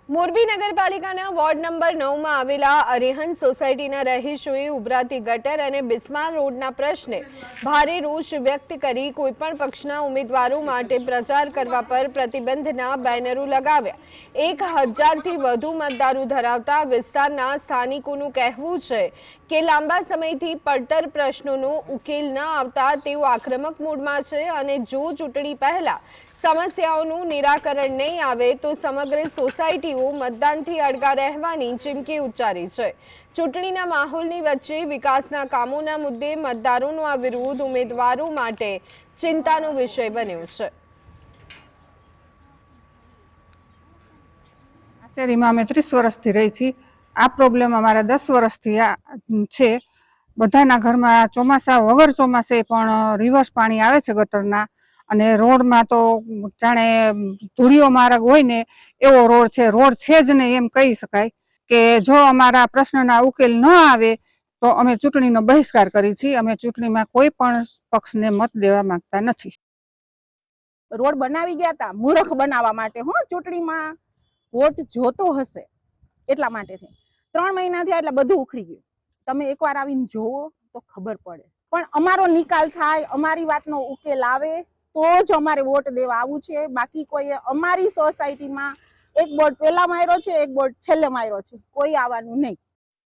મોરબી નગરપાલિકાના ward number 9 માં આવેલા અરેહન સોસાયટીના રહીશોએ ઉભરાતી ગટર અને બિસ્માર રોડના પ્રશ્ને ભારે રોષ વ્યક્ત કરી કોઈપણ પક્ષના ઉમેદવારો માટે પ્રચાર કરવા પર પ્રતિબંધના બેનરો લગાવ્યા। 1000થી વધુ મતદારો ધરાવતા વિસ્તારના સ્થાનિકોનું કહેવું છે કે લાંબા સમયથી પડતર પ્રશ્નોનો ઉકેલ ન આવતા તેઓ આક્રમક મૂડમાં છે અને જો ચૂંટણી પહેલા સમસ્યાઓનું નિરાકરણ નહીં આવે તો સમગ્ર સોસાયટીઓ મતદાનથી અડગા રહેવાની ચીમકી ઉચ્ચારી છે। ચૂંટણીના માહોલની વચ્ચે વિકાસના કામોના મુદ્દે મતદારોનો આ વિરોધ ઉમેદવારો માટે ચિંતાનો વિષય બન્યો છે। શેરીમાં અમે 30 વર્ષથી રહી છીએ। આ પ્રોબ્લેમ અમારા 10 વર્ષથી છે। બધાના ઘરમાં ચોમાસા વગર ચોમાસે પણ રિવર્સ પાણી આવે છે ગટરના, અને રોડમાં તો જાણે ધૂળિયો માર્ગ હોય ને એવો રોડ છે। રોડ છે જ નહીં એમ કહી શકાય કે જો અમારા પ્રશ્નના ઉકેલ ન આવે તો અમે ચૂંટણીનો બહિષ્કાર કરી છીએ। અમે ચૂંટણીમાં કોઈ પણ પક્ષને મત દેવા માંગતા નથી। રોડ બનાવી ગયા હતા મૂર્ખ બનાવવા માટે, ચૂંટણીમાં વોટ જોતો હશે એટલા માટે છે। 3 મહિના થયા એટલે બધું ઉખડી ગયું। તમે એકવાર આવીને જોવો તો ખબર પડે, પણ અમારો નિકાલ થાય, અમારી વાતનો ઉકેલ આવે તો જ અમારે વોટ દેવા આવવું છે। બાકી કોઈ અમારી સોસાયટીમાં એક બોર્ડ પહેલા માર્યો છે, એક બોર્ડ છેલ્લે માર્યો છે, કોઈ આવવાનું નહીં।